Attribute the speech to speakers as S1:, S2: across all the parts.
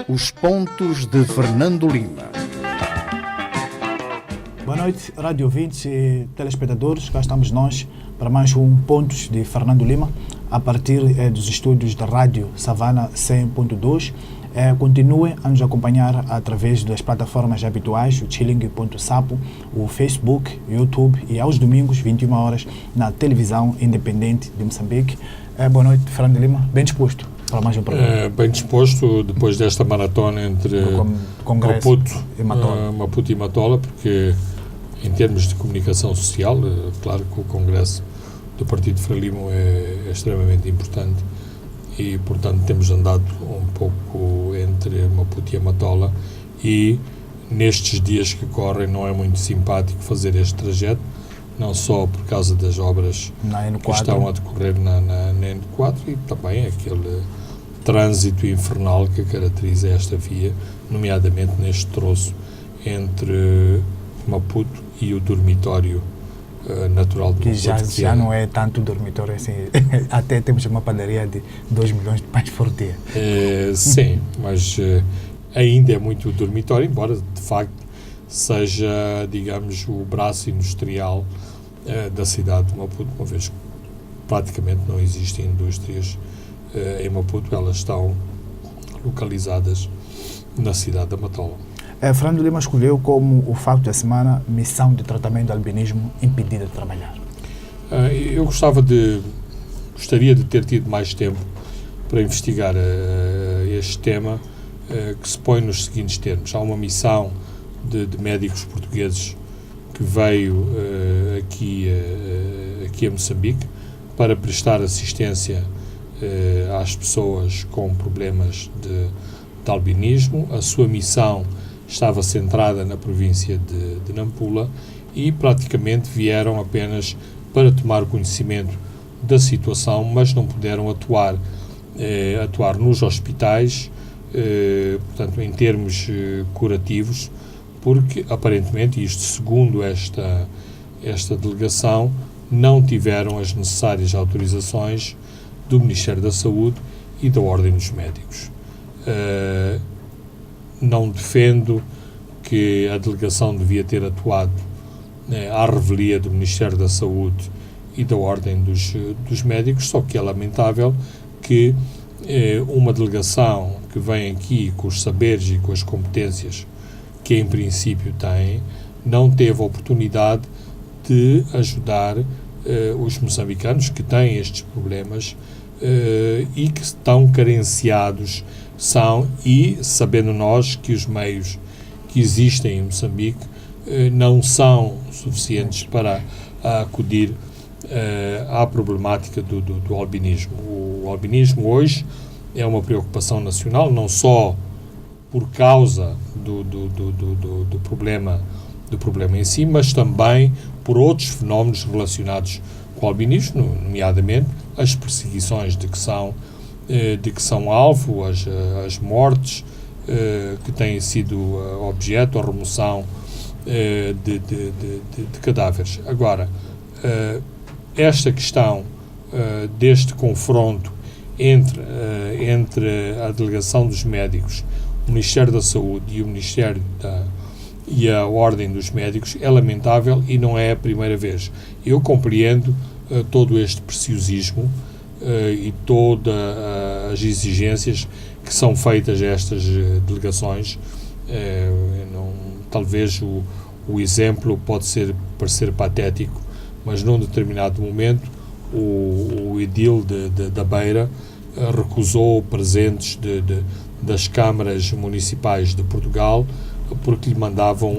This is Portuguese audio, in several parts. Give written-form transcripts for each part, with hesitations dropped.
S1: Os pontos de Fernando Lima.
S2: Boa noite, rádio ouvintes e telespectadores. Cá estamos nós para mais um Pontos de Fernando Lima, a partir dos estúdios da Rádio Savana 100.2. Continuem a nos acompanhar através das plataformas habituais, o chilling.sapo, o Facebook, o YouTube e aos domingos, 21 horas, na televisão independente de Moçambique. Boa noite, Fernando Lima. Bem disposto para mais um programa?
S3: Bem disposto, depois desta maratona entre Maputo e Matola, porque em termos de comunicação social, claro que o Congresso do Partido Frelimo é extremamente importante e, portanto, temos andado um pouco entre Maputo e Matola e nestes dias que correm não é muito simpático fazer este trajeto, não só por causa das obras que estão a decorrer na N4 e também aquele trânsito infernal que caracteriza esta via, nomeadamente neste troço entre Maputo e o dormitório natural do Maputo.
S2: Que já não é tanto dormitório assim, até temos uma padaria de 2 milhões de pães por dia.
S3: Sim, mas ainda é muito dormitório, embora de facto seja, digamos, o braço industrial da cidade de Maputo, uma vez que praticamente não existem indústrias em Maputo, elas estão localizadas na cidade da Matola.
S2: Fernando Lima escolheu como o facto da semana missão de tratamento do albinismo impedida de trabalhar.
S3: Eu gostaria de ter tido mais tempo para investigar este tema, que se põe nos seguintes termos. Há uma missão de médicos portugueses que veio aqui a Moçambique para prestar assistência às pessoas com problemas de albinismo. A sua missão estava centrada na província de Nampula e praticamente vieram apenas para tomar conhecimento da situação, mas não puderam atuar nos hospitais, portanto, em termos curativos, porque aparentemente, isto segundo esta delegação, não tiveram as necessárias autorizações do Ministério da Saúde e da Ordem dos Médicos. Não defendo que a delegação devia ter atuado à revelia do Ministério da Saúde e da Ordem dos Médicos, só que é lamentável que uma delegação que vem aqui com os saberes e com as competências que em princípio tem, não teve a oportunidade de ajudar os moçambicanos que têm estes problemas e que estão carenciados e sabendo nós que os meios que existem em Moçambique não são suficientes para acudir à problemática do albinismo. O albinismo hoje é uma preocupação nacional, não só por causa do problema em si, mas também por outros fenómenos relacionados com o albinismo, nomeadamente as perseguições de que são alvo, as mortes que têm sido objeto, a remoção de cadáveres. Agora, esta questão deste confronto entre a delegação dos médicos, o Ministério da Saúde e o Ministério e a Ordem dos Médicos é lamentável e não é a primeira vez. Eu compreendo todo este preciosismo e todas as exigências que são feitas a estas delegações. Talvez o exemplo pode parecer patético, mas num determinado momento o edil da Beira recusou presentes das câmaras municipais de Portugal porque lhe mandavam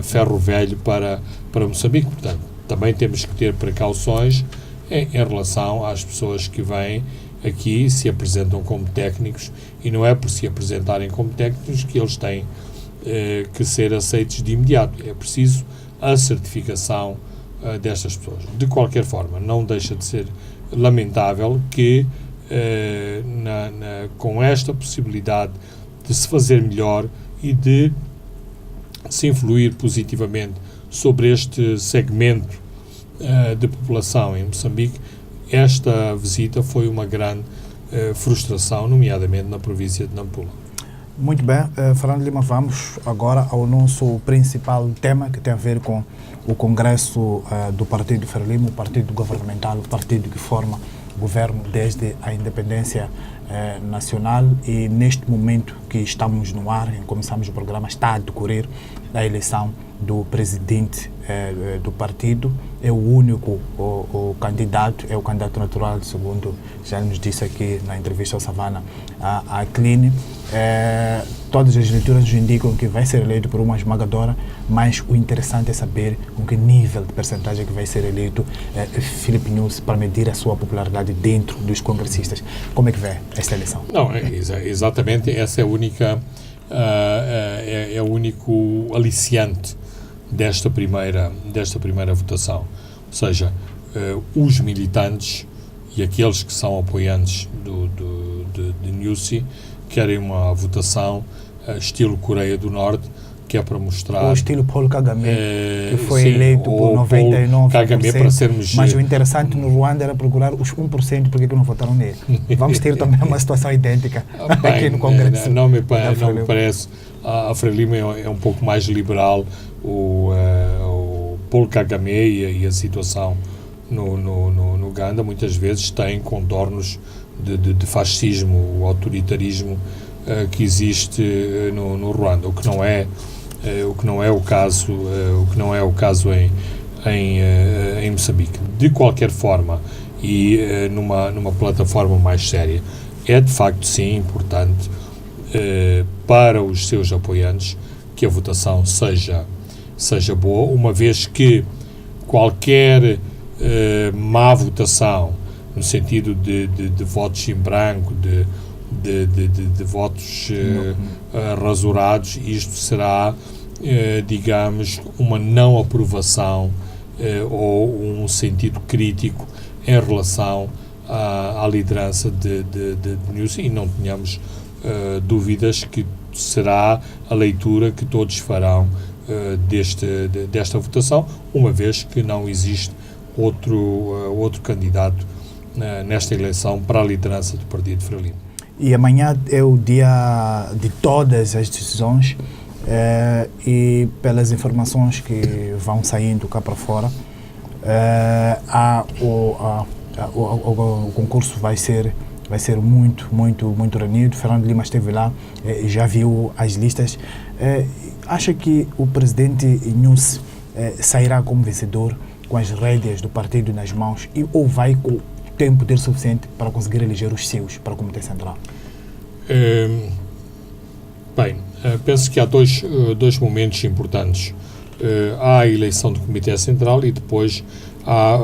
S3: ferro velho para Moçambique. Portanto, também temos que ter precauções em relação às pessoas que vêm aqui e se apresentam como técnicos, e não é por se apresentarem como técnicos que eles têm que ser aceitos de imediato. É preciso a certificação destas pessoas. De qualquer forma, não deixa de ser lamentável que com esta possibilidade de se fazer melhor e de se influir positivamente sobre este segmento de população em Moçambique, esta visita foi uma grande frustração, nomeadamente na província de Nampula.
S2: Muito bem, Fernando Lima, vamos agora ao nosso principal tema, que tem a ver com o Congresso do Partido Frelimo, o partido governamental, o partido que forma o governo desde a independência nacional, e neste momento que estamos no ar, em que começamos o programa, está a decorrer a eleição do presidente do partido. É o único o candidato, é o candidato natural, segundo já nos disse aqui na entrevista ao Savana, a Cline. Todas as leituras nos indicam que vai ser eleito por uma esmagadora, mas o interessante é saber com que nível de percentagem que vai ser eleito Filipe Nyusi para medir a sua popularidade dentro dos congressistas. Como é que vê esta eleição?
S3: Não, exatamente, essa é a única, é o único aliciante desta primeira votação. Ou seja, os militantes e aqueles que são apoiantes de Nyusi querem uma votação estilo Coreia do Norte, que é para mostrar...
S2: Ou estilo Paul Kagame, que foi eleito por 99%.
S3: Kagame, para sermos...
S2: Mas o interessante no Ruanda era procurar os 1%, porque que não votaram nele. Vamos ter também uma situação idêntica aqui no Congresso.
S3: Não me parece. A Frelimo é um pouco mais liberal. O Paul Kagame e a situação no Uganda muitas vezes tem contornos de fascismo, o autoritarismo que existe no Ruanda, o que não é o caso em Moçambique. De qualquer forma, e numa plataforma mais séria, é de facto sim importante para os seus apoiantes que a votação seja boa, uma vez que qualquer má votação, no sentido de votos em branco, de votos rasurados, isto será, digamos, uma não aprovação ou um sentido crítico em relação à liderança de Nyusi, e não tenhamos dúvidas que será a leitura que todos farão desta votação, uma vez que não existe outro candidato nesta eleição para a liderança do Partido Frelimo.
S2: E amanhã é o dia de todas as decisões, e pelas informações que vão saindo cá para fora, o concurso vai ser muito renhido. Fernando Lima esteve lá, já viu as listas. Acha que o presidente Nyusi sairá como vencedor, com as rédeas do partido nas mãos, ou vai ter poder suficiente para conseguir eleger os seus para o Comitê Central?
S3: Penso que há dois momentos importantes. Há a eleição do Comitê Central e depois há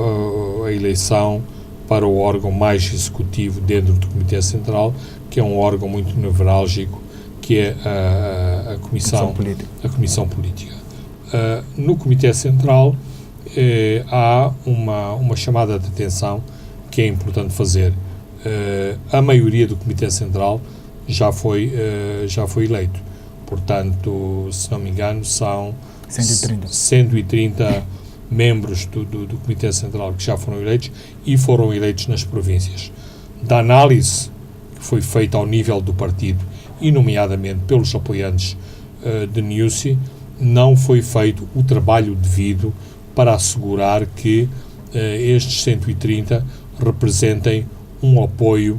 S3: a eleição para o órgão mais executivo dentro do Comitê Central, que é um órgão muito nevrálgico, que é a Comissão Política. No Comitê Central há uma chamada de atenção que é importante fazer. A maioria do Comitê Central já foi eleito. Portanto, se não me engano, são 130 membros do Comitê Central que já foram eleitos e foram eleitos nas províncias. Da análise que foi feita ao nível do partido e nomeadamente pelos apoiantes de Nyusi, não foi feito o trabalho devido para assegurar que estes 130 representem um apoio,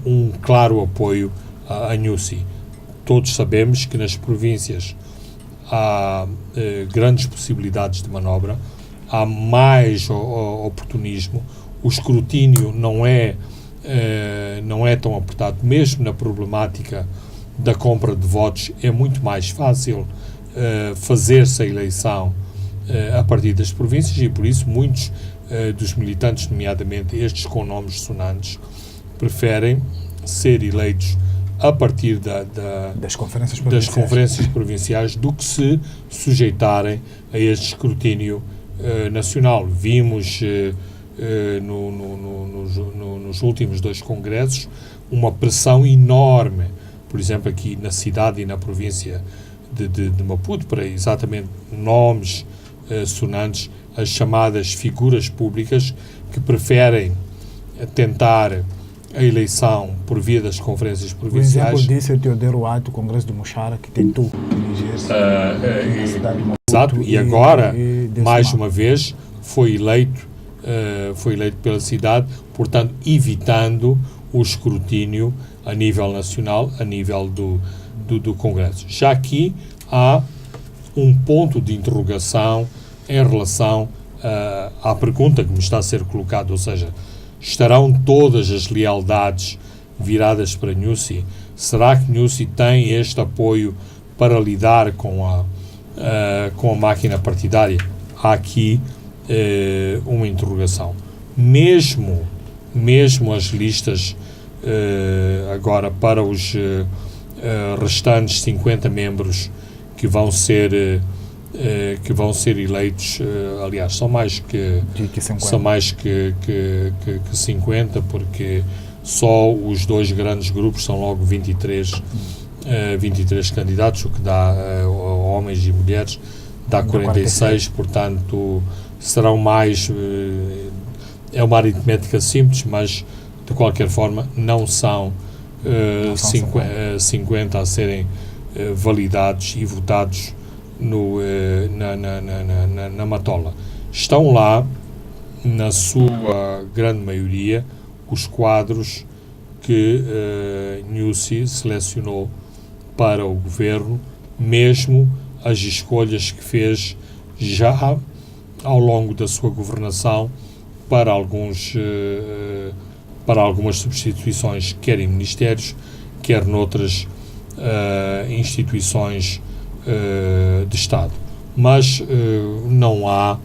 S3: um claro apoio a Nyusi. Todos sabemos que nas províncias há grandes possibilidades de manobra, há mais oportunismo, o escrutínio não é tão apertado, mesmo na problemática da compra de votos é muito mais fácil fazer-se a eleição a partir das províncias, e por isso muitos dos militantes, nomeadamente estes com nomes sonantes, preferem ser eleitos a partir das conferências provinciais do que se sujeitarem a este escrutínio nacional. Vimos nos últimos dois congressos uma pressão enorme, por exemplo, aqui na cidade e na província de Maputo, para exatamente nomes sonantes, as chamadas figuras públicas, que preferem tentar a eleição por via das conferências
S2: O exemplo
S3: provinciais.
S2: disso é o Teodoro Ato, o Congresso de Muxara, que tentou eleger-se na cidade de Maputo.
S3: Exato, e agora,
S2: deu-se
S3: mais
S2: mal.
S3: uma vez, foi eleito pela cidade, portanto, evitando o escrutínio a nível nacional, a nível do Congresso. Já aqui há um ponto de interrogação em relação à pergunta que me está a ser colocada, ou seja, estarão todas as lealdades viradas para Nyusi? Será que Nyusi tem este apoio para lidar com a máquina partidária? Há aqui uma interrogação. Mesmo as listas agora para os restantes 50 membros que vão ser eleitos, aliás, são mais que 50, porque só os dois grandes grupos são logo 23 candidatos, o que dá homens e mulheres, dá 46, portanto serão mais, é uma aritmética simples, mas de qualquer forma não são 50 a serem validados e votados na Matola. Estão lá, na sua grande maioria, os quadros que Nyusi selecionou para o governo, mesmo as escolhas que fez já ao longo da sua governação para algumas substituições, quer em ministérios, quer noutras instituições de Estado. Mas não há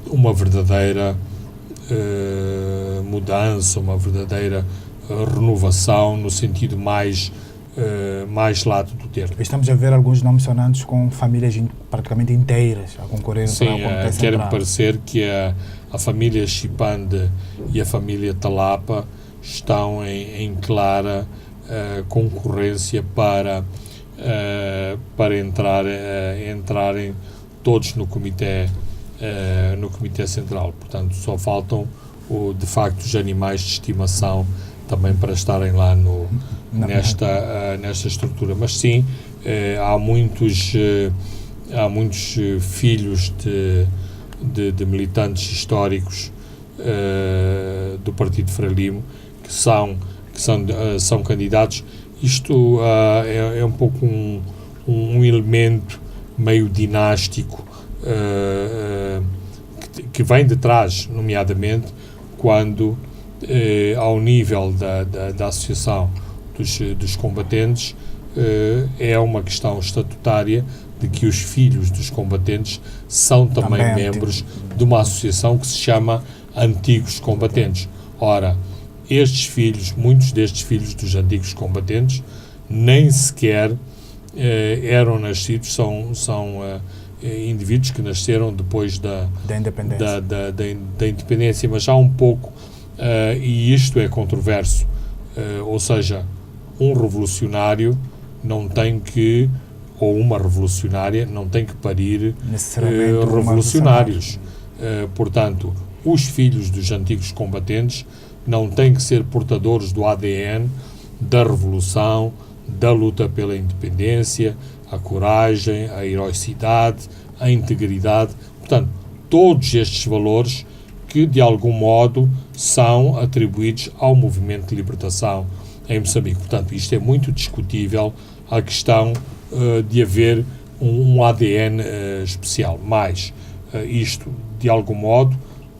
S3: uma verdadeira mudança, uma verdadeira renovação no sentido mais lato do termo.
S2: Estamos a ver alguns nomes sonantes com famílias praticamente inteiras a concorrer para o Comitê Central.
S3: Quer-me parecer que a família Chipande e a família Talapa estão em clara concorrência para entrarem todos no Comitê Central. Portanto, só faltam, de facto, os animais de estimação também para estarem lá nesta estrutura. Mas sim, há muitos filhos de militantes históricos do Partido Frelimo que são candidatos. Isto é um pouco um elemento meio dinástico que vem de trás, nomeadamente quando ao nível da Associação dos Combatentes é uma questão estatutária de que os filhos dos combatentes são também membros de uma associação que se chama Antigos Combatentes. Ora, muitos destes filhos dos antigos combatentes nem sequer eram nascidos, são indivíduos que nasceram depois da independência, mas há um pouco, e isto é controverso, ou seja, um revolucionário não tem que, ou uma revolucionária não tem que parir revolucionários. Portanto, os filhos dos antigos combatentes não têm que ser portadores do ADN da revolução, da luta pela independência, a coragem, a heroicidade, a integridade. Portanto, todos estes valores que, de algum modo, são atribuídos ao movimento de libertação em Moçambique. Portanto, isto é muito discutível, a questão de haver um ADN especial. Mas isto, de algum modo,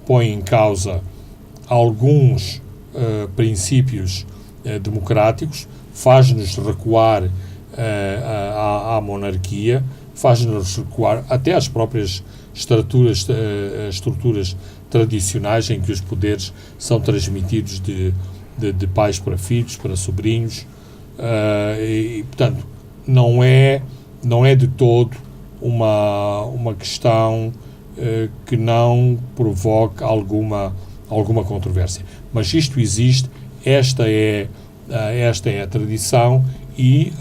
S3: põe em causa alguns princípios democráticos, faz-nos recuar à monarquia, faz-nos recuar até às próprias estruturas tradicionais em que os poderes são transmitidos de pais para filhos, para sobrinhos, e, portanto, não é de todo uma questão que não provoque alguma controvérsia. Mas isto existe, esta é a tradição, e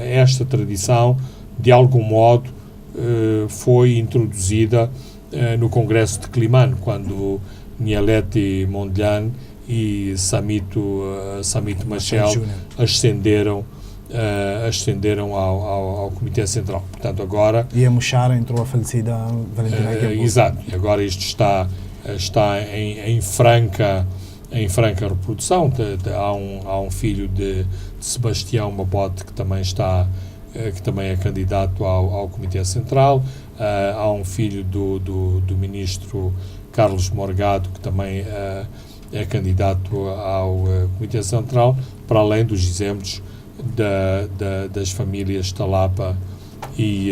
S3: esta tradição, de algum modo, foi introduzida no Congresso de Climane, quando Nialete Mondlane e Samito Machel ascenderam ao Comitê Central. Portanto, agora...
S2: E a Muxara entrou a falecida Valentina Guebuza.
S3: Exato. E agora isto está em franca reprodução. Há um filho de Sebastião Mabote que também é candidato ao Comitê Central. Há um filho do ministro Carlos Morgado que também é candidato ao Comitê Central, para além dos exemplos das famílias Talapa e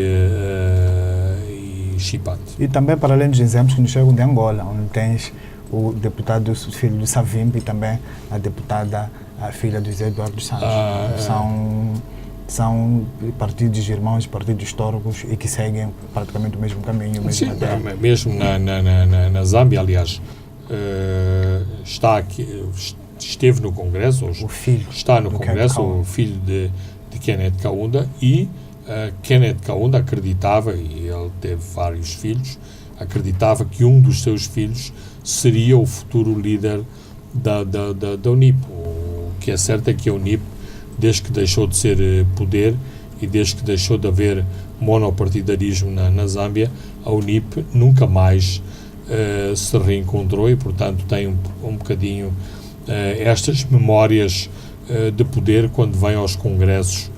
S3: Chipate.
S2: E também para além dos exemplos que nos chegam de Angola, onde tens o deputado filho do Savimbi e também a deputada a filha do José Eduardo Santos. São partidos irmãos, partidos históricos e que seguem praticamente o mesmo caminho.
S3: Mesmo na Zâmbia, aliás, esteve no Congresso, está no Congresso, o filho de Kenneth Kaunda, e Kenneth Kaunda acreditava, e ele teve vários filhos, acreditava que um dos seus filhos seria o futuro líder da UNIP. O que é certo é que a UNIP, desde que deixou de ser poder e desde que deixou de haver monopartidarismo na Zâmbia, a UNIP nunca mais se reencontrou e, portanto, tem um bocadinho estas memórias de poder quando vem aos congressos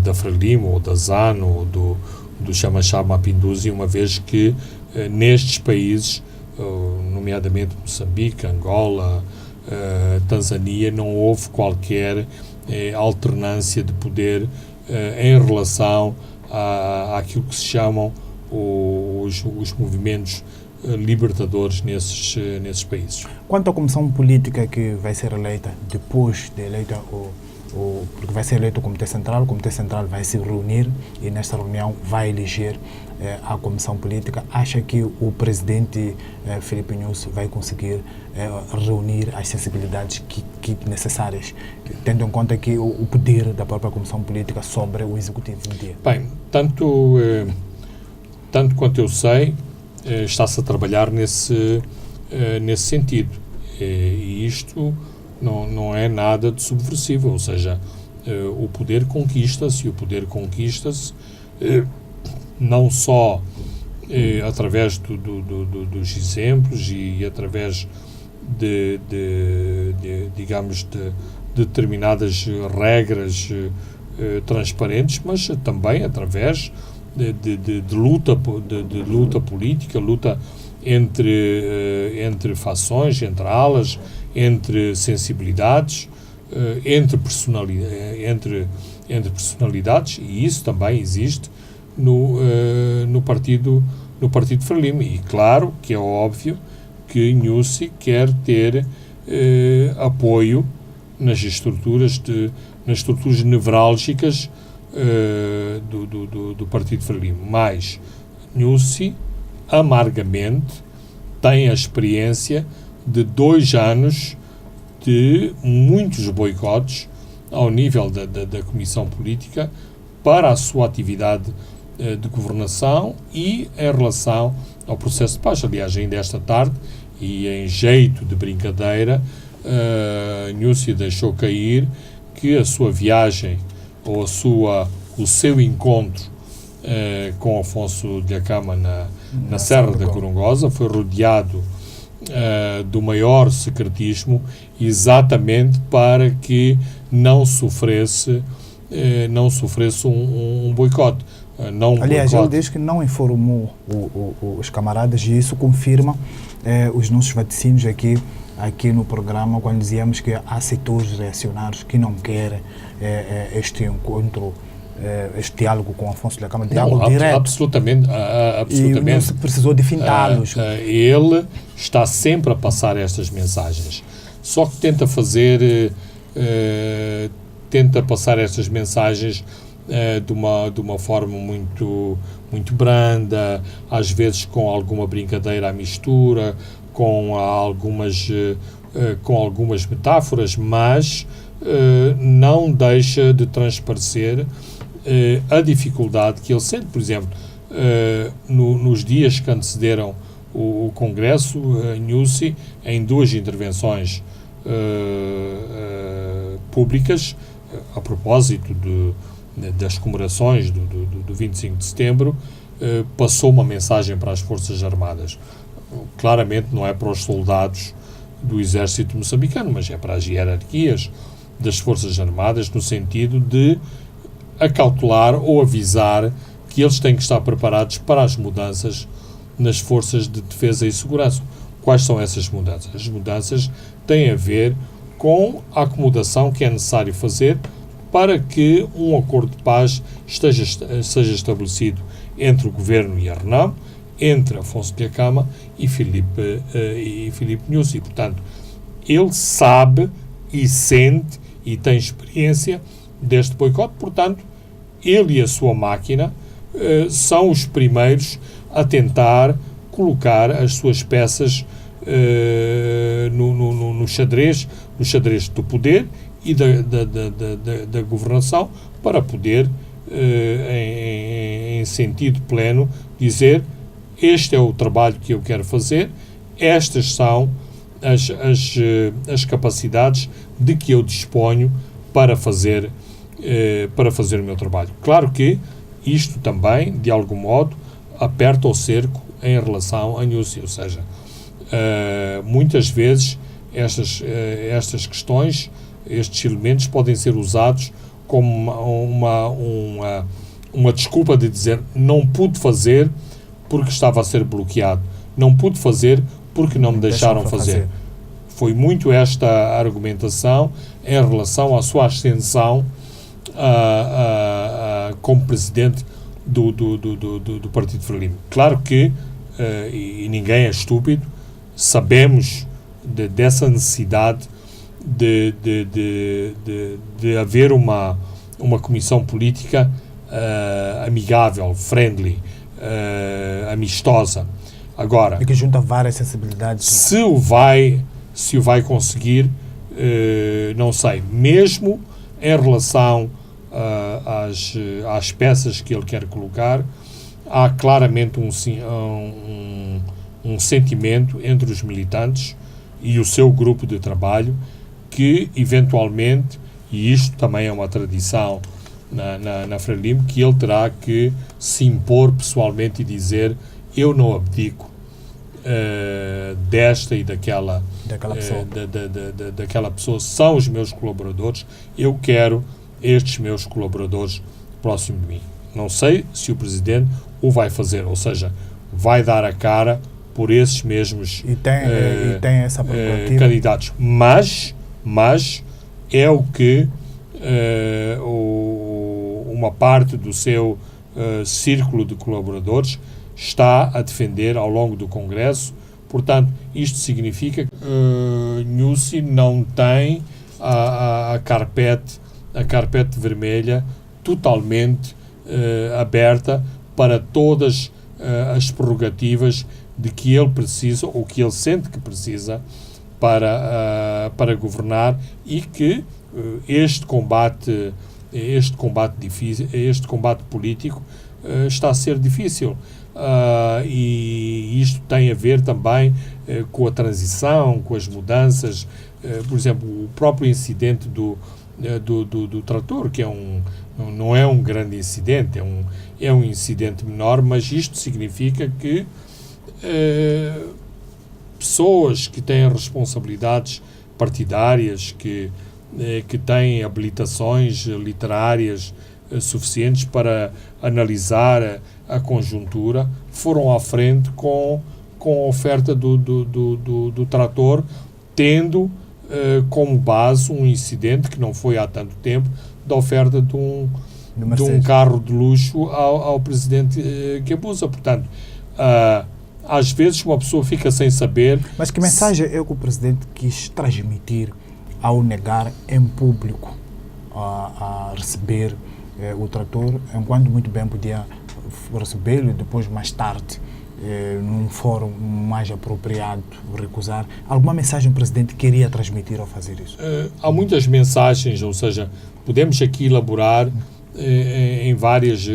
S3: da Frelimo ou da ZANU ou do Xamachá Mapinduzi, uma vez que nestes países, nomeadamente Moçambique, Angola, Tanzânia, não houve qualquer alternância de poder em relação àquilo que se chamam os movimentos libertadores nesses países.
S2: Quanto à comissão política que vai ser eleita, depois de eleita porque vai ser eleito o Comitê Central vai se reunir e nesta reunião vai eleger a comissão política. Acha que o presidente Filipe Nyusi vai conseguir reunir as sensibilidades que necessárias, tendo em conta que o poder da própria comissão política sobre o executivo no dia?
S3: Bem, tanto quanto eu sei, está-se a trabalhar nesse sentido. E isto não é nada de subversivo, ou seja, o poder conquista-se, não só através dos exemplos e através digamos, de determinadas regras transparentes, mas também através de luta política, luta entre fações, entre alas, entre sensibilidades, entre personalidades, e isso também existe no Partido Frelimo. E claro que é óbvio que Nyusi quer ter apoio nas estruturas nevrálgicas do Partido Frelimo. Mas Nyusi amargamente tem a experiência de 2 anos de muitos boicotes ao nível da Comissão Política para a sua atividade de governação e em relação ao processo de paz. Aliás, ainda esta tarde, e em jeito de brincadeira, Nyusi deixou cair que a sua viagem ou o seu encontro com Afonso Dhlakama na Serra da Corongosa foi rodeado do maior secretismo, exatamente para que não sofresse um boicote.
S2: Aliás, ele diz que não informou os camaradas e isso confirma os nossos vaticínios aqui no programa, quando dizíamos que há setores reacionários que não querem este encontro, este diálogo com Afonso Dhlakama, diálogo direto.
S3: Absolutamente.
S2: E não se precisou de fintá-los.
S3: Ele está sempre a passar estas mensagens. Só que tenta passar estas mensagens de uma forma muito, muito branda, às vezes com alguma brincadeira à mistura, com algumas metáforas, mas não deixa de transparecer a dificuldade que ele sente. Por exemplo, nos dias que antecederam o Congresso, Nyusi, em 2 intervenções públicas, a propósito das comemorações do 25 de setembro, passou uma mensagem para as Forças Armadas. Claramente não é para os soldados do exército moçambicano, mas é para as hierarquias das Forças Armadas, no sentido de acautelar ou avisar que eles têm que estar preparados para as mudanças nas forças de defesa e segurança. Quais são essas mudanças? As mudanças têm a ver com a acomodação que é necessário fazer para que um acordo de paz seja estabelecido entre o Governo e a RENAM, entre Afonso Dhlakama e Filipe Nyusi. Portanto, ele sabe e sente e tem experiência deste boicote. Portanto, ele e a sua máquina são os primeiros a tentar colocar as suas peças no xadrez do poder e da governação, para poder, em sentido pleno, dizer: este é o trabalho que eu quero fazer, estas são as capacidades de que eu disponho para fazer o meu trabalho. Claro que isto também, de algum modo, aperta o cerco em relação a Nyusi, ou seja, muitas vezes estas questões, estes elementos podem ser usados como uma desculpa de dizer: não pude fazer porque estava a ser bloqueado, não pude fazer porque não me deixaram fazer. Foi muito esta argumentação em relação à sua ascensão como presidente do Partido Frelimo. Claro que, e ninguém é estúpido, sabemos dessa necessidade de haver uma comissão política amigável, friendly, amistosa. Agora,
S2: e que junta várias sensibilidades.
S3: Se o vai conseguir, não sei. Mesmo em relação às peças que ele quer colocar, há claramente um sentimento entre os militantes e o seu grupo de trabalho que, eventualmente, e isto também é uma tradição na Frelimo, que ele terá que se impor pessoalmente e dizer: eu não abdico desta e daquela pessoa. Daquela pessoa, são os meus colaboradores, eu quero estes meus colaboradores próximo de mim. Não sei se o Presidente o vai fazer, ou seja, vai dar a cara por esses mesmos
S2: e tem essa
S3: candidatos, mas é o que uma parte do seu círculo de colaboradores está a defender ao longo do Congresso. Portanto, isto significa que Nyusi não tem a carpete vermelha totalmente aberta para todas as prerrogativas de que ele precisa, ou que ele sente que precisa, para governar, e que este combate difícil, este combate político está a ser difícil. E isto tem a ver também com a transição, com as mudanças. Por exemplo, o próprio incidente do trator, que não é um grande incidente, é um incidente menor, mas isto significa que pessoas que têm responsabilidades partidárias, que têm habilitações literárias suficientes para analisar a conjuntura, foram à frente com a oferta do trator, tendo como base um incidente que não foi há tanto tempo, da oferta de um carro de luxo ao Presidente Guebuza. Portanto, às vezes uma pessoa fica sem saber...
S2: Mas que mensagem é que o Presidente quis transmitir ao negar em público a receber o trator, enquanto muito bem podia recebê-lo e depois, mais tarde, num fórum mais apropriado, recusar? Alguma mensagem o Presidente queria transmitir ao fazer isso?
S3: Há muitas mensagens, ou seja, podemos aqui elaborar em várias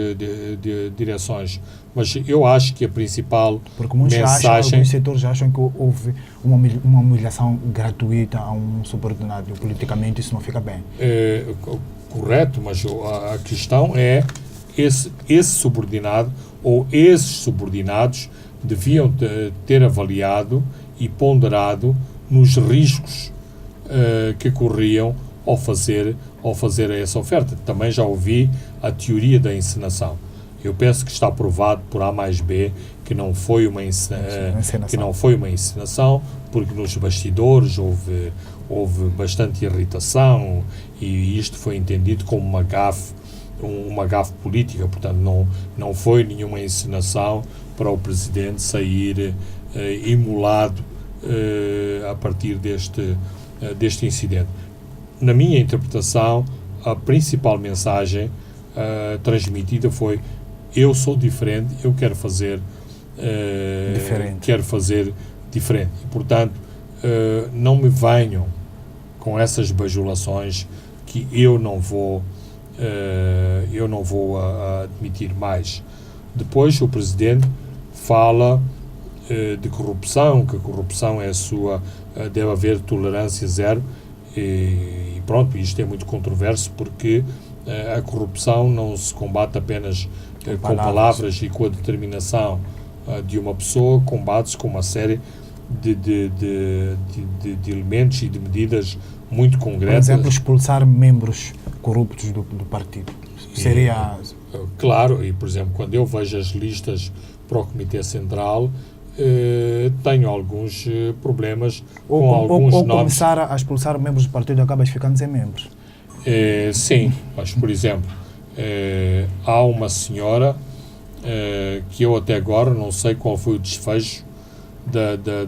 S3: direções. Mas eu acho que a principal
S2: Porque muitos
S3: mensagem...
S2: alguns setores acham que houve uma humilhação gratuita a um subordinado. Politicamente isso não fica bem.
S3: Correto, mas a questão é esse subordinado ou esses subordinados deviam ter avaliado e ponderado nos riscos que corriam ao fazer essa oferta. Também já ouvi a teoria da encenação. Eu penso que está provado por A mais B que não foi uma encenação, porque nos bastidores houve bastante irritação e isto foi entendido como uma gafe política. Portanto, não foi nenhuma encenação para o Presidente sair imolado a partir deste incidente. Na minha interpretação, a principal mensagem transmitida foi: eu sou diferente, eu quero fazer diferente. E, portanto, não me venham com essas bajulações que eu não vou admitir mais. Depois o Presidente fala de corrupção, que a corrupção é deve haver tolerância zero, e pronto, isto é muito controverso, porque a corrupção não se combate apenas com palavras e com a determinação de uma pessoa, combate-se com uma série de elementos e de medidas muito concretas.
S2: Por exemplo, expulsar membros corruptos do partido. Seria...
S3: Claro, e por exemplo, quando eu vejo as listas para o Comitê Central, tenho alguns problemas com alguns nomes.
S2: Ou começar a expulsar membros do partido e acabas ficando sem membros.
S3: Sim, mas por exemplo, há uma senhora que eu até agora não sei qual foi o desfecho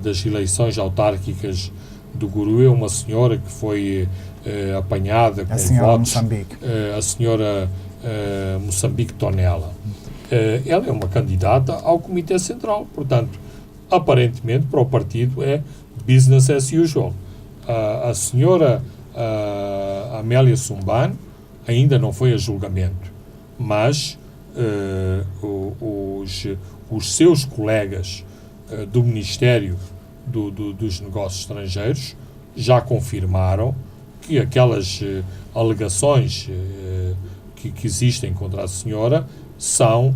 S3: das eleições autárquicas do Guru. É uma senhora que foi apanhada com votos. A senhora Moçambique Tonela. Ela é uma candidata ao Comitê Central, portanto, aparentemente para o partido é business as usual. A senhora Amélia Sumbane ainda não foi a julgamento, mas os seus colegas do Ministério dos Negócios Estrangeiros já confirmaram que aquelas alegações que existem contra a senhora são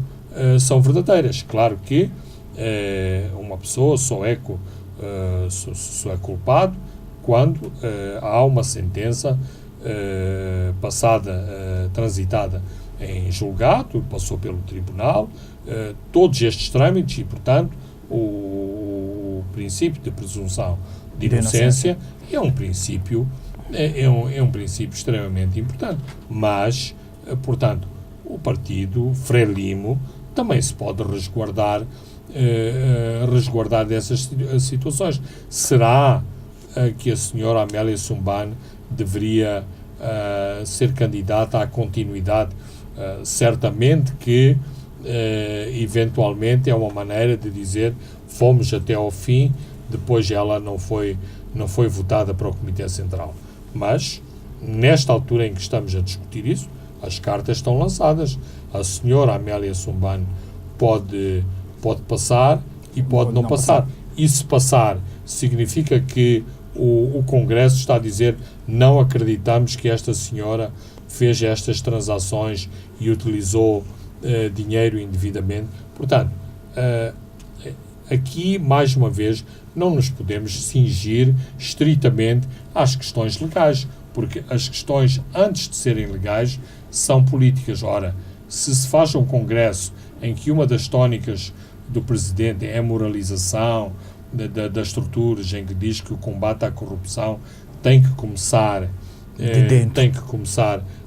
S3: verdadeiras. Claro que uma pessoa só é culpado quando há uma sentença transitada em julgado, passou pelo tribunal, todos estes trâmites, e portanto o princípio de presunção de inocência é um princípio extremamente importante. Mas, portanto, o partido Frelimo também se pode resguardar dessas situações. Será que a senhora Amélia Sumbane deveria ser candidata à continuidade? Certamente que eventualmente é uma maneira de dizer fomos até ao fim, depois ela não foi votada para o Comitê Central. Mas, nesta altura em que estamos a discutir isso, as cartas estão lançadas. A senhora Amélia Sumbane pode passar e pode não passar. E se passar, significa que o Congresso está a dizer: não acreditamos que esta senhora fez estas transações e utilizou dinheiro indevidamente. Portanto, aqui, mais uma vez, não nos podemos cingir estritamente às questões legais, porque as questões, antes de serem legais, são políticas. Ora, se faz um congresso em que uma das tónicas do Presidente é a moralização das estruturas, em que diz que o combate à corrupção tem que começar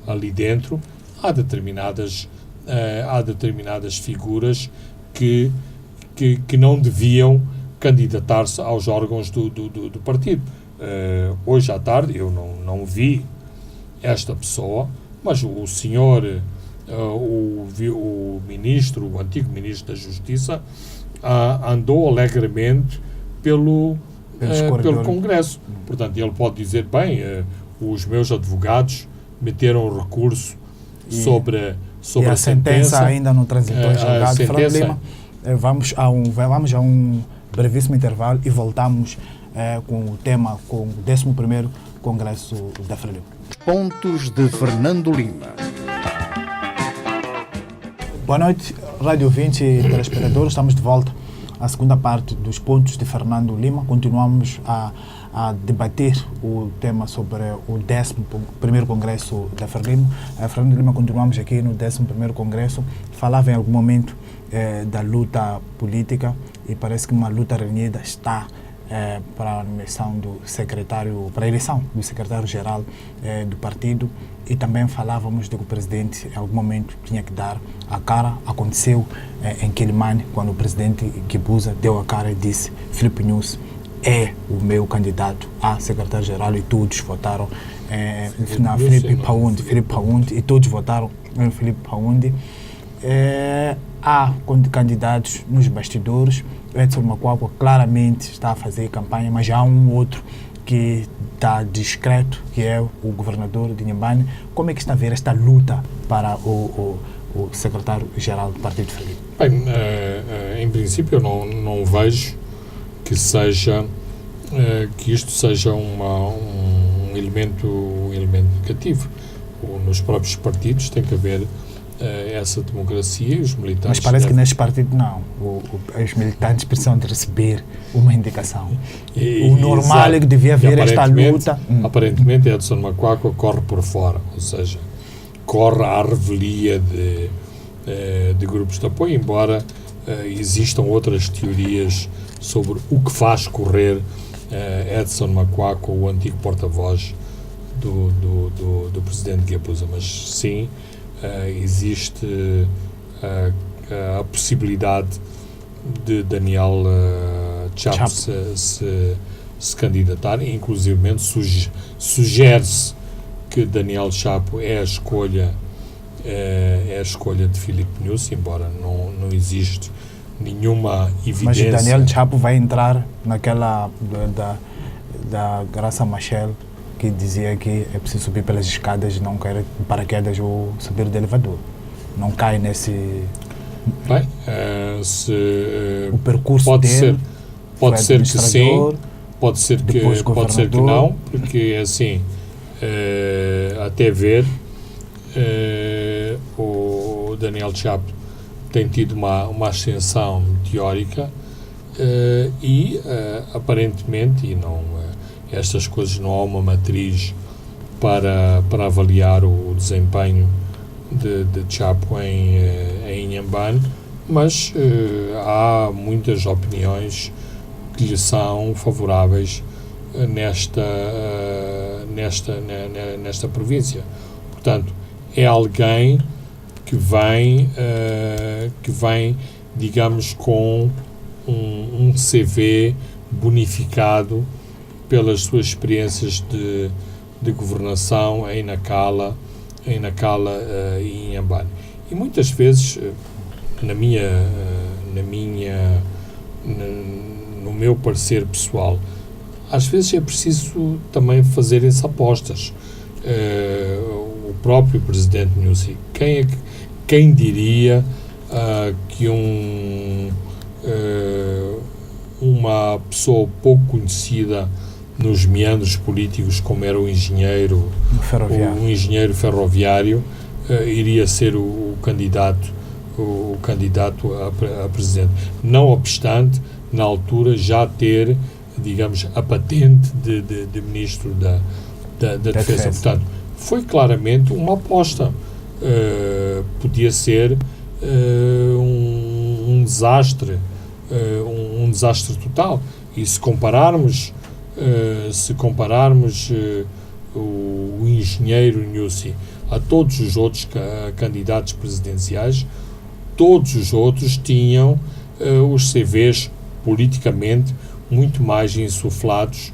S3: ali dentro, há determinadas figuras que não deviam candidatar-se aos órgãos do partido. Hoje à tarde eu não vi esta pessoa, mas o senhor, o antigo Ministro da Justiça, andou alegremente pelo Congresso. Portanto, ele pode dizer: bem, os meus advogados meteram recurso sobre
S2: e a sentença
S3: sentença.
S2: ainda não transitou em julgado. Fernando
S3: sentença-
S2: Lima, vamos a um brevíssimo intervalo e voltamos com o tema, com o 11º Congresso da Frelimo.
S1: Pontos de Fernando Lima.
S2: Boa noite, rádio ouvintes e telespectadores. Estamos de volta à segunda parte dos pontos de Fernando Lima. Continuamos a debater o tema sobre o 11º Congresso da Frelimo. Fernando Lima, continuamos aqui no 11º Congresso. Falava em algum momento da luta política e parece que uma luta renhida está para a eleição do secretário-geral do partido, e também falávamos de que o presidente em algum momento tinha que dar a cara. Aconteceu em Quelimane, quando o presidente Guebuza deu a cara e disse: Filipe Nyusi é o meu candidato a secretário-geral, e todos votaram na Filipe Paundi, e todos votaram em Filipe Paundi. Há candidatos nos bastidores. Edson Macuacua claramente está a fazer campanha, mas há um outro que está discreto, que é o governador de Inhambane. Como é que está a ver esta luta para o secretário-geral do Partido Frelimo?
S3: Bem, em princípio eu não vejo que isto seja um elemento negativo. Nos próprios partidos tem que haver essa democracia, e os militantes...
S2: Mas parece que neste partido não. Os militantes precisam de receber uma indicação. O normal é que devia haver esta luta.
S3: Aparentemente Edson Macuacua corre por fora, ou seja, corre à revelia de grupos de apoio, embora existam outras teorias sobre o que faz correr Edson Macuacua, o antigo porta-voz do presidente Guebuza. Mas sim, existe a possibilidade de Daniel Chapo se candidatar. Inclusivamente sugere-se que Daniel Chapo é a escolha de Filipe Nyusi, embora não existe nenhuma evidência.
S2: Mas Daniel Chapo vai entrar naquela da Graça Machel, que dizia que é preciso subir pelas escadas, não cair de paraquedas ou subir de elevador. Não cai nesse...
S3: Bem,
S2: o percurso
S3: pode
S2: dele
S3: pode ser que sim, pode ser que não, porque assim, até ver, o Daniel Chapo tem tido uma ascensão meteórica e aparentemente, e não... estas coisas, não há uma matriz para avaliar o desempenho de Chapo em Inhambane, mas há muitas opiniões que lhe são favoráveis nesta província. Portanto, é alguém que vem, digamos, com um CV bonificado pelas suas experiências de governação em Nacala e em Inhambane. E muitas vezes, no meu parecer pessoal, às vezes é preciso também fazerem-se apostas. O próprio presidente Nyusi, quem diria que uma pessoa pouco conhecida nos meandros políticos, como era o engenheiro ferroviário, iria ser o candidato a presidente, não obstante na altura já ter, digamos, a patente de ministro da Defesa. Portanto, foi claramente uma aposta. Podia ser um desastre, um desastre total. E se compararmos o engenheiro Nyusi a todos os outros candidatos presidenciais, todos os outros tinham os CVs politicamente muito mais insuflados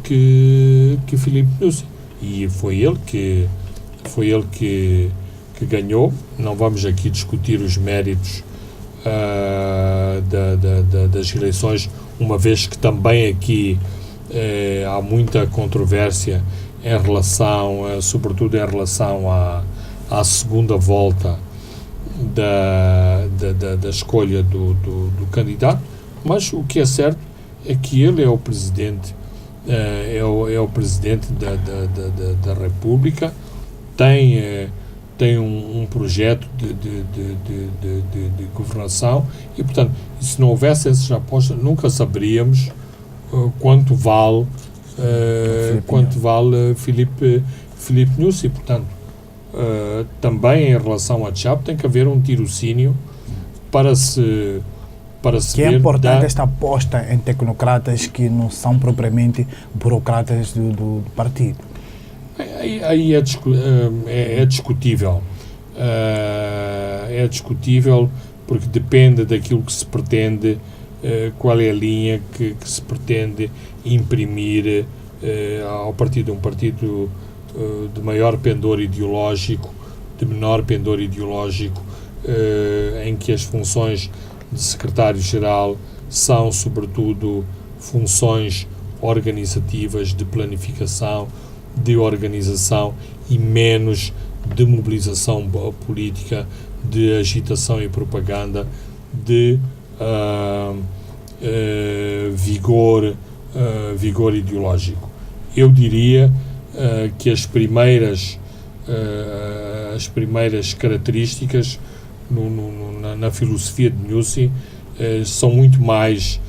S3: que Filipe Nyusi. E foi ele que ganhou. Não vamos aqui discutir os méritos das eleições, uma vez que também aqui há muita controvérsia em relação, sobretudo em relação à à segunda volta da escolha do candidato, mas o que é certo é que ele é o presidente, é o presidente da República, tem um projeto de governação e, portanto, se não houvesse essas apostas, nunca saberíamos quanto vale Filipe Nyusi. Portanto, também em relação a Chap tem que haver um tirocínio para se
S2: que é
S3: ver
S2: importante esta aposta em tecnocratas que não são propriamente burocratas do partido.
S3: Aí é discutível. É discutível porque depende daquilo que se pretende, qual é a linha que se pretende imprimir ao partido. Um partido de maior pendor ideológico, de menor pendor ideológico, em que as funções de secretário-geral são, sobretudo, funções organizativas, de planificação, de organização e menos de mobilização política, de agitação e propaganda, de vigor ideológico. Eu diria que as primeiras características na filosofia de Nyusi são muito mais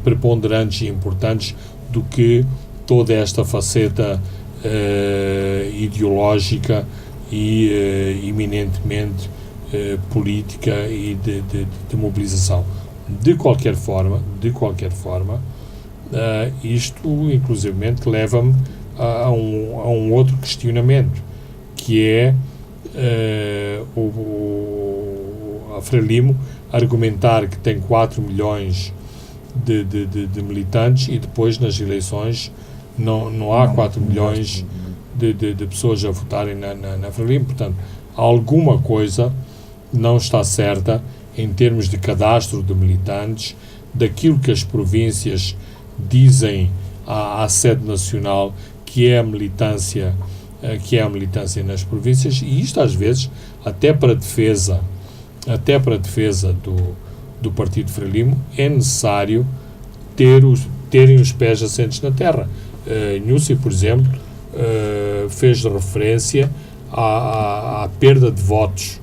S3: preponderantes e importantes do que toda esta faceta ideológica e eminentemente política e de mobilização. De qualquer forma, isto inclusivamente leva-me a um outro questionamento, que é a Frelimo argumentar que tem 4 milhões de militantes e depois nas eleições não há 4 milhões de pessoas a votarem na Frelimo. Portanto, alguma coisa não está certa em termos de cadastro de militantes, daquilo que as províncias dizem à sede nacional que é a militância nas províncias, e isto às vezes até para a defesa do Partido Frelimo é necessário terem os pés assentes na terra. Nyusi, por exemplo, fez referência à perda de votos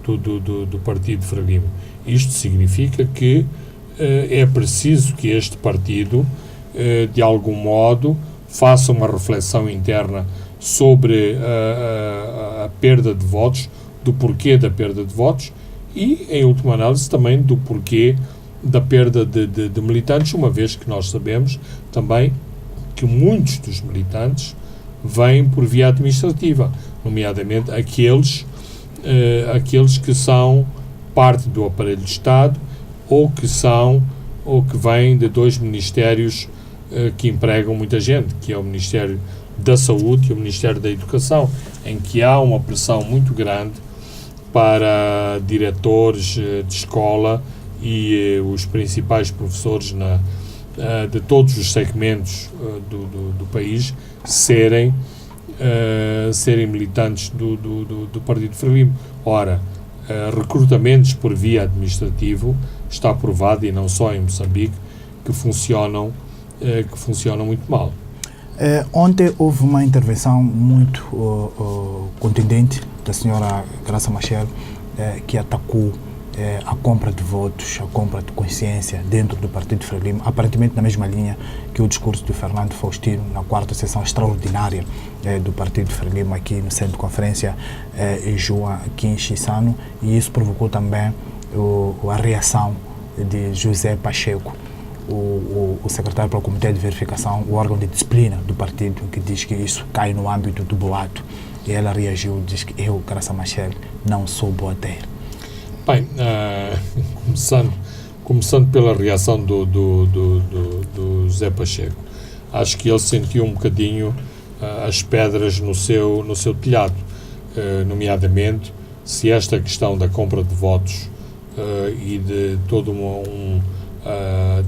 S3: do Partido Frelimo. Isto significa que é preciso que este partido, de algum modo, faça uma reflexão interna sobre a perda de votos, do porquê da perda de votos e, em última análise, também do porquê da perda de militantes, uma vez que nós sabemos também que muitos dos militantes vêm por via administrativa, nomeadamente aqueles que são parte do aparelho de Estado ou que vêm de 2 ministérios que empregam muita gente, que é o Ministério da Saúde e o Ministério da Educação, em que há uma pressão muito grande para diretores de escola e os principais professores de todos os segmentos do país serem militantes do Partido Frelimo. Ora, recrutamentos por via administrativo está provado, e não só em Moçambique, que funcionam muito mal.
S2: Ontem houve uma intervenção muito contundente da senhora Graça Machel, que atacou a compra de votos, a compra de consciência dentro do Partido Frelimo, aparentemente na mesma linha que o discurso de Fernando Faustino na 4ª sessão extraordinária do Partido Frelimo aqui no Centro de Conferência João Quinchissano, e isso provocou também a reação de José Pacheco, o secretário para o Comitê de Verificação, o órgão de disciplina do partido, que diz que isso cai no âmbito do boato. E ela reagiu, diz que eu, Graça Machel, não sou boateiro.
S3: Bem, começando pela reação do José Pacheco, acho que ele sentiu um bocadinho as pedras no seu telhado, nomeadamente se esta questão da compra de votos e de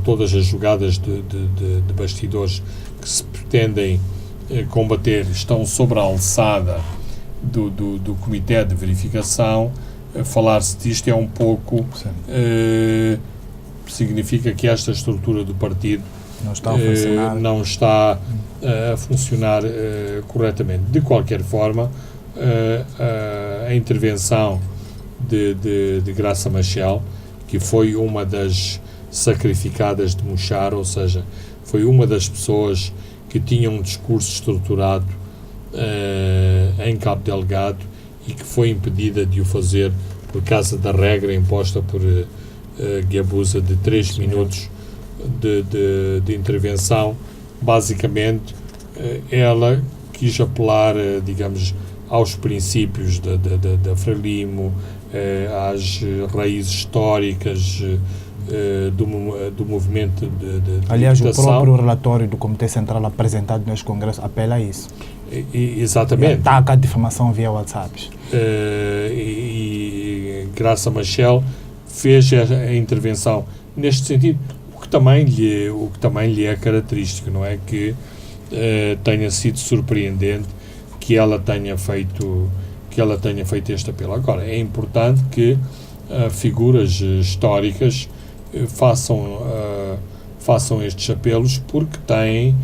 S3: todas as jogadas de bastidores que se pretendem combater estão sobre a alçada do Comitê de Verificação, falar-se disto é um pouco... significa que esta estrutura do partido não está a funcionar corretamente. De qualquer forma, a intervenção de Graça Machel, que foi uma das sacrificadas de Muxar, ou seja, foi uma das pessoas que tinha um discurso estruturado em Cabo Delgado e que foi impedida de o fazer por causa da regra imposta por Guebuza de 3 minutos de intervenção. Basicamente, ela quis apelar, digamos, aos princípios da Frelimo, às raízes históricas do movimento de
S2: aliás,
S3: libertação.
S2: o próprio relatório do Comitê Central apresentado neste Congresso apela a isso.
S3: Exatamente.
S2: E ataca a difamação via WhatsApp.
S3: E Graça Machel fez a intervenção neste sentido, o que também lhe é característico, não é? Que tenha sido surpreendente que ela tenha feito este apelo. Agora, é importante que figuras históricas façam estes apelos, porque têm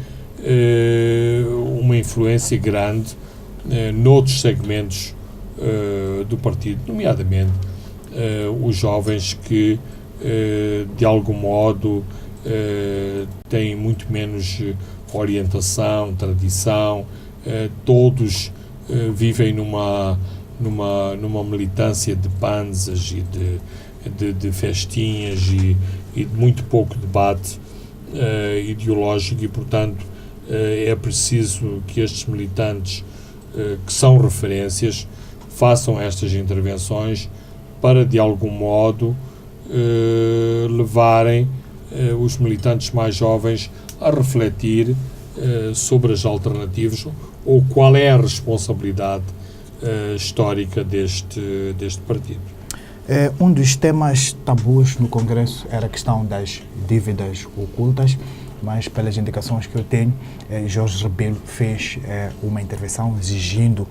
S3: uma influência grande noutros segmentos do partido, nomeadamente os jovens que de algum modo têm muito menos orientação, tradição, todos vivem numa militância de panzas e de festinhas e de muito pouco debate ideológico, e portanto é preciso que estes militantes que são referências façam estas intervenções para de algum modo levarem os militantes mais jovens a refletir sobre as alternativas ou qual é a responsabilidade histórica deste partido.
S2: Um dos temas tabus no Congresso era a questão das dívidas ocultas, mas pelas indicações que eu tenho, Jorge Rebelo fez uma intervenção exigindo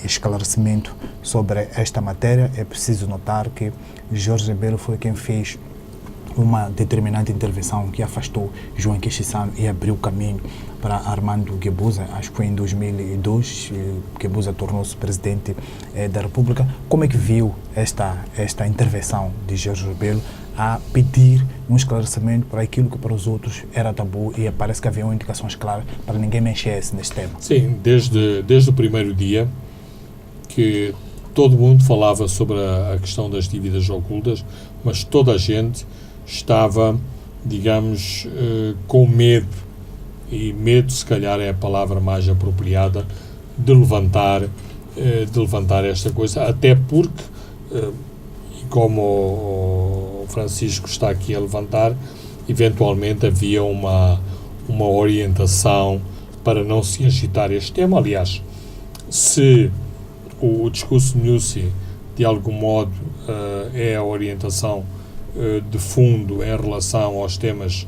S2: esclarecimento sobre esta matéria. É preciso notar que Jorge Rebelo foi quem fez uma determinante intervenção que afastou João Quixissano e abriu caminho para Armando Guebuza. Acho que foi em 2002, Guebuza tornou-se presidente da República. Como é que viu esta intervenção de Jorge Rebelo a pedir um esclarecimento para aquilo que para os outros era tabu, e parece que havia indicações claras para ninguém mexer-se neste tema?
S3: Sim, desde o primeiro dia que todo mundo falava sobre a questão das dívidas ocultas, mas toda a gente estava, digamos, com medo, e medo se calhar é a palavra mais apropriada, de levantar esta coisa, até porque, como o Francisco está aqui a levantar, eventualmente havia uma orientação para não se agitar este tema. Aliás, se o discurso Nussi de algum modo é a orientação de fundo em relação aos temas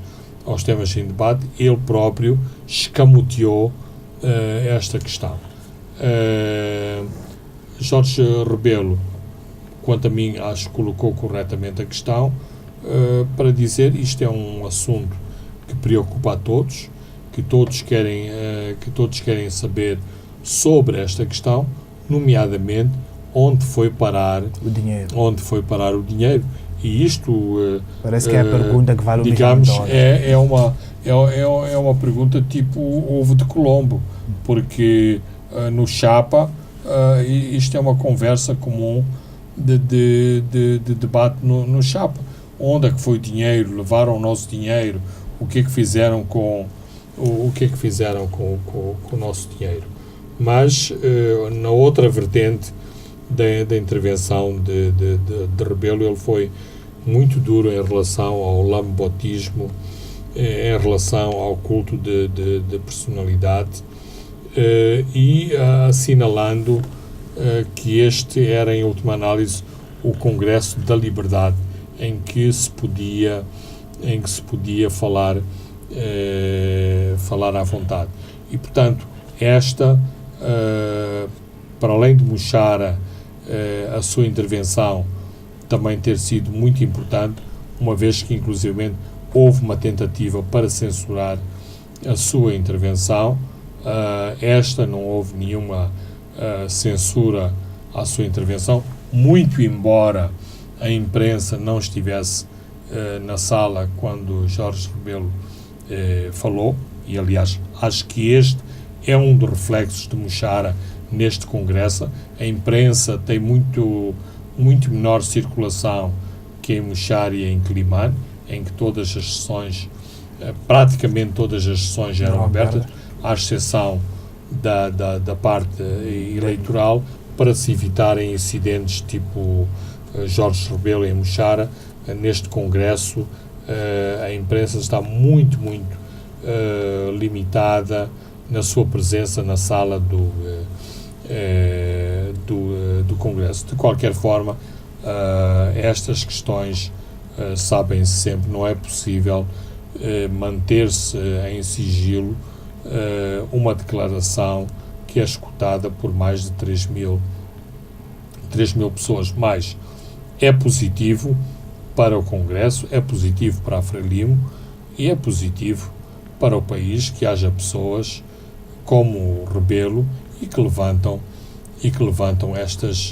S3: em debate, ele próprio escamoteou esta questão. Jorge Rebelo, quanto a mim, acho que colocou corretamente a questão para dizer isto é um assunto que preocupa a todos, que todos querem saber sobre esta questão, nomeadamente onde foi parar o dinheiro. E isto
S2: parece que é a pergunta que vale o
S3: digamos,
S2: milhão de dólares.
S3: é uma pergunta tipo ovo de Colombo, porque no Chapa isto é uma conversa comum de debate no Chapa. Onde é que foi o dinheiro? Levaram o nosso dinheiro? O que é que fizeram com o nosso dinheiro? Mas na outra vertente da intervenção de Rebelo, ele foi muito duro em relação ao lambotismo, em relação ao culto de personalidade, e assinalando que este era, em última análise, o Congresso da Liberdade, em que se podia falar à vontade. E, portanto, esta para além de Muxara, a sua intervenção também ter sido muito importante, uma vez que, inclusivamente, houve uma tentativa para censurar a sua intervenção. Esta não houve nenhuma censura à sua intervenção, muito embora a imprensa não estivesse na sala quando Jorge Rebelo falou, e aliás acho que este é um dos reflexos de Muxara neste Congresso. A imprensa tem muito menor circulação que em Muxara e em Quelimane, em que todas as sessões, praticamente todas as sessões eram abertas, à exceção da parte eleitoral, para se evitarem incidentes tipo Jorge Rebelo em Muxara. Neste Congresso a imprensa está muito limitada na sua presença na sala do Congresso. De qualquer forma, estas questões sabem-se sempre, não é possível manter-se em sigilo uma declaração que é escutada por mais de 3 mil pessoas. Mas é positivo para o Congresso, é positivo para a Frelimo e é positivo para o país que haja pessoas como o Rebelo e que levantam estas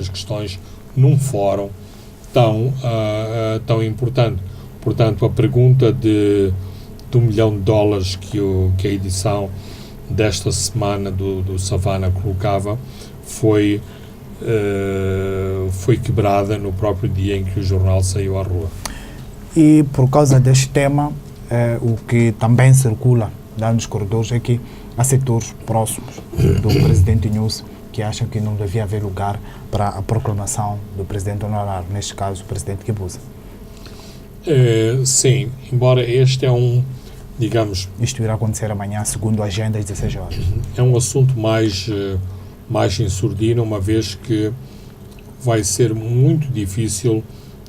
S3: questões num fórum tão importante. Portanto, a pergunta de $1 milhão que a edição desta semana do Savana colocava foi quebrada no próprio dia em que o jornal saiu à rua.
S2: E por causa deste tema, o que também circula lá nos corredores é que há setores próximos do presidente Nyusi que acham que não devia haver lugar para a proclamação do presidente honorário, neste caso o presidente Guebuza.
S3: Sim, embora este é digamos...
S2: Isto irá acontecer amanhã, segundo a agenda, às 16 horas.
S3: É um assunto mais em surdina, uma vez que vai ser muito difícil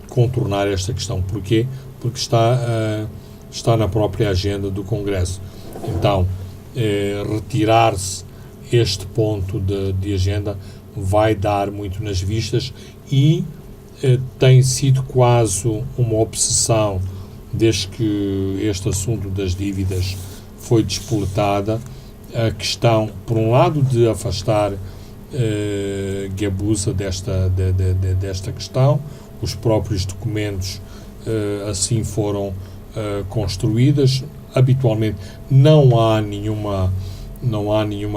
S3: contornar esta questão. Porquê? Porque está na própria agenda do Congresso. Então, retirar-se este ponto de agenda vai dar muito nas vistas e tem sido quase uma obsessão desde que este assunto das dívidas foi despoletada, a questão, por um lado, de afastar Guebuza desta questão. Os próprios documentos assim foram construídos. Habitualmente não há nenhuma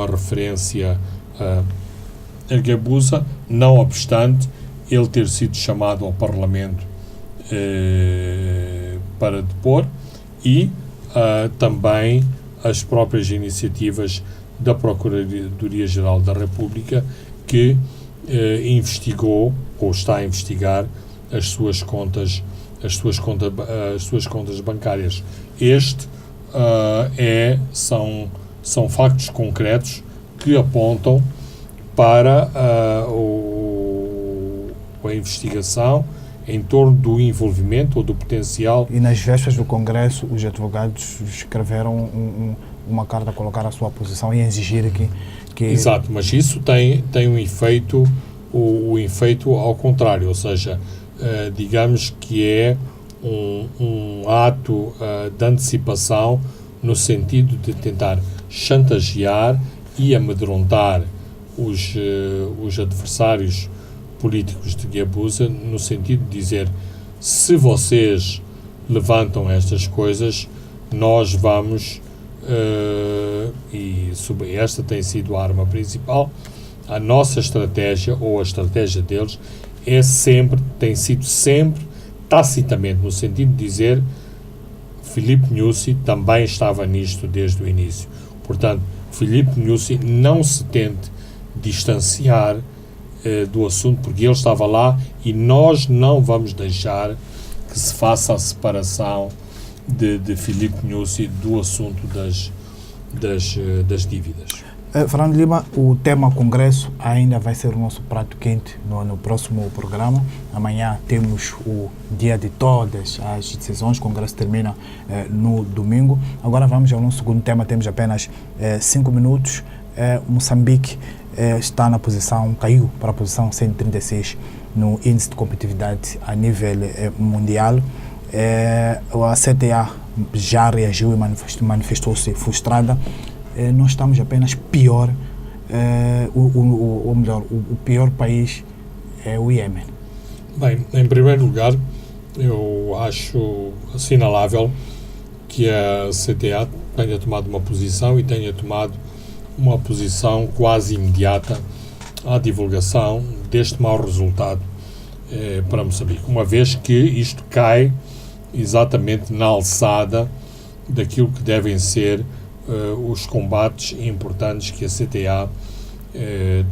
S3: referência a Guebuza, não obstante ele ter sido chamado ao Parlamento para depor, e também as próprias iniciativas da Procuradoria-Geral da República, que investigou ou está a investigar as suas contas bancárias. São factos concretos que apontam para a investigação em torno do envolvimento ou do potencial.
S2: E nas vésperas do Congresso, os advogados escreveram uma carta a colocar a sua posição e a exigir que...
S3: Exato, mas isso tem um efeito, o efeito ao contrário, ou seja, digamos que é um ato de antecipação no sentido de tentar chantagear e amedrontar os adversários políticos de Guebuza, no sentido de dizer: se vocês levantam estas coisas, nós vamos, e sobre esta tem sido a arma principal, a nossa estratégia, ou a estratégia deles, tem sido sempre tacitamente, no sentido de dizer: Filipe Nyusi também estava nisto desde o início. Portanto, Filipe Nyusi não se tente distanciar do assunto, porque ele estava lá, e nós não vamos deixar que se faça a separação de Filipe Nyusi do assunto das dívidas.
S2: Fernando Lima, o tema Congresso ainda vai ser o nosso prato quente no próximo programa. Amanhã temos o dia de todas as decisões. O Congresso termina no domingo. Agora vamos ao nosso segundo tema. Temos apenas 5 minutos. Moçambique caiu para a posição 136 no índice de competitividade a nível mundial. A CTA já reagiu e manifestou-se frustrada. Nós estamos apenas pior, ou melhor, o pior país é o Iêmen.
S3: Bem, em primeiro lugar, eu acho assinalável que a CTA tenha tomado uma posição e tenha tomado uma posição quase imediata à divulgação deste mau resultado para Moçambique, uma vez que isto cai exatamente na alçada daquilo que devem ser os combates importantes que a CTA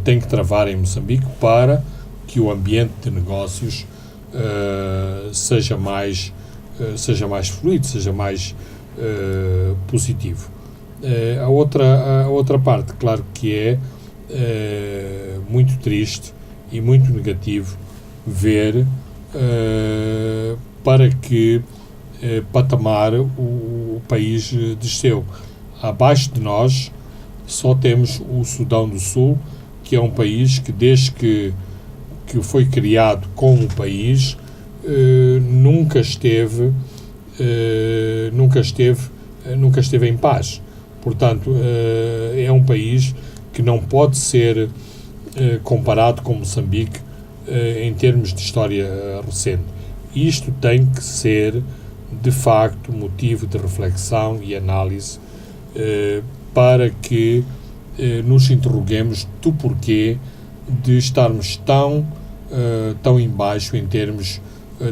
S3: tem que travar em Moçambique para que o ambiente de negócios seja mais fluido, seja mais positivo. A outra parte, claro que é muito triste e muito negativo ver para que patamar o país desceu. Abaixo de nós só temos o Sudão do Sul, que é um país que desde que foi criado como país nunca esteve em paz. Portanto, é um país que não pode ser comparado com Moçambique em termos de história recente. Isto tem que ser, de facto, motivo de reflexão e análise para que nos interroguemos do porquê de estarmos tão em baixo em termos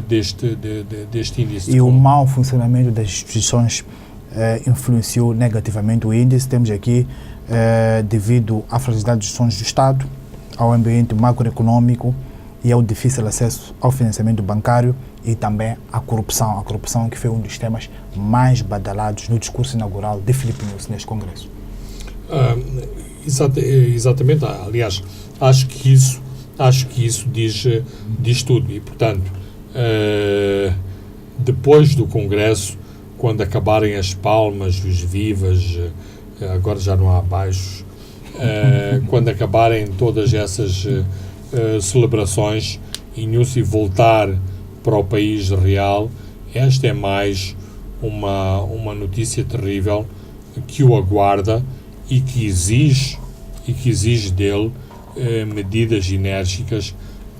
S3: deste índice.
S2: E o mau funcionamento das instituições influenciou negativamente o índice. Temos aqui, devido à fragilidade dos instituições do Estado, ao ambiente macroeconômico e ao difícil acesso ao financiamento bancário e também à corrupção. A corrupção que foi um dos temas mais badalados no discurso inaugural de Filipe Nyusi neste Congresso.
S3: Exatamente. Aliás, acho que isso diz tudo. E, portanto, depois do Congresso, quando acabarem as palmas, os vivas, agora já não há baixos, quando acabarem todas essas celebrações e Nyusi voltar para o país real, esta é mais uma notícia terrível que o aguarda e que exige dele medidas enérgicas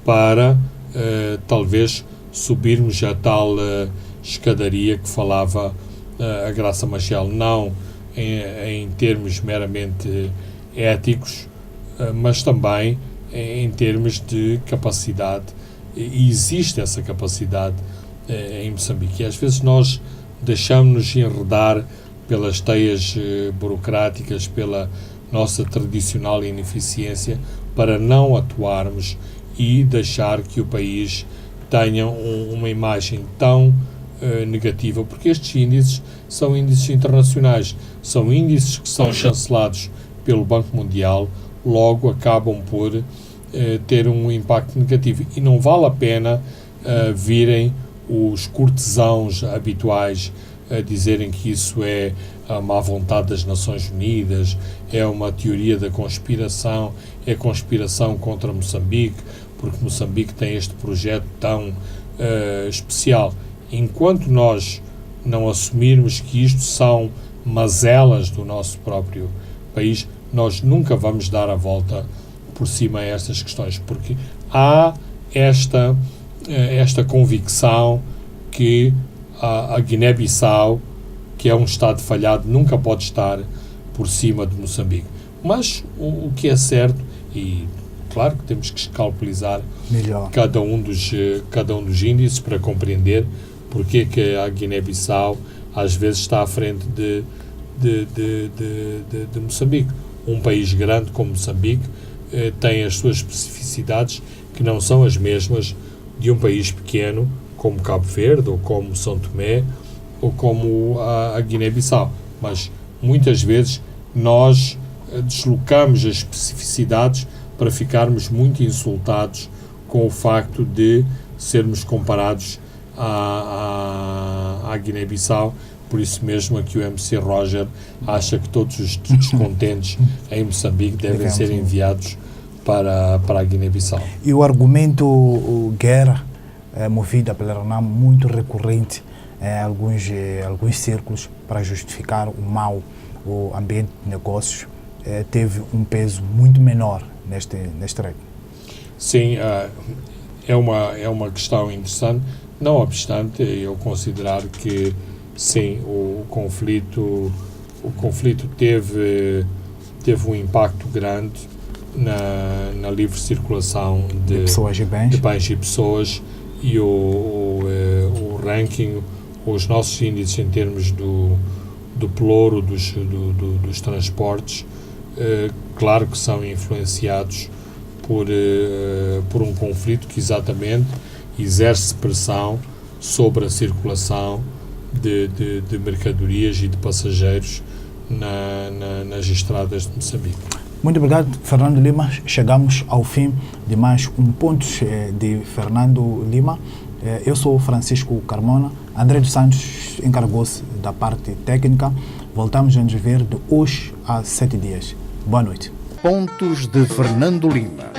S3: para talvez subirmos a tal escadaria que falava a Graça Machel, não em termos meramente éticos, mas também em termos de capacidade, e existe essa capacidade em Moçambique. E às vezes nós deixamos-nos enredar pelas teias burocráticas, pela nossa tradicional ineficiência, para não atuarmos e deixar que o país tenha uma imagem tão negativa, porque estes índices são índices internacionais, são índices que são chancelados pelo Banco Mundial, logo acabam por ter um impacto negativo. E não vale a pena virem os cortesãos habituais a dizerem que isso é a má vontade das Nações Unidas, é uma teoria da conspiração, é conspiração contra Moçambique, porque Moçambique tem este projeto tão especial. Enquanto nós não assumirmos que isto são mazelas do nosso próprio país, nós nunca vamos dar a volta por cima a estas questões, porque há esta convicção que a Guiné-Bissau, que é um Estado falhado, nunca pode estar por cima de Moçambique. Mas o que é certo, e claro que temos que escalpelizar cada um dos índices para compreender porque que a Guiné-Bissau às vezes está à frente de Moçambique. Um país grande como Moçambique tem as suas especificidades que não são as mesmas de um país pequeno como Cabo Verde ou como São Tomé ou como a Guiné-Bissau. Mas muitas vezes nós deslocamos as especificidades para ficarmos muito insultados com o facto de sermos comparados à Guiné-Bissau, por isso mesmo aqui o MC Roger acha que todos os descontentes em Moçambique devem ser enviados para a Guiné-Bissau.
S2: E o argumento guerra movida pela RENAM muito recorrente em alguns círculos para justificar o mau o ambiente de negócios teve um peso muito menor neste reino.
S3: Sim, é uma questão interessante. Não obstante, eu considerar que sim, o conflito teve um impacto grande na livre circulação de
S2: pessoas e bens.
S3: De bens e pessoas, e o ranking, os nossos índices em termos do pelouro dos transportes, claro que são influenciados por um conflito que exatamente exerce pressão sobre a circulação de mercadorias e de passageiros nas estradas de Moçambique.
S2: Muito obrigado, Fernando Lima. Chegamos ao fim de mais um Pontos de Fernando Lima. Eu sou Francisco Carmona. André dos Santos encarregou-se da parte técnica. Voltamos a nos ver de hoje a 7 dias. Boa noite.
S1: Pontos de Fernando Lima.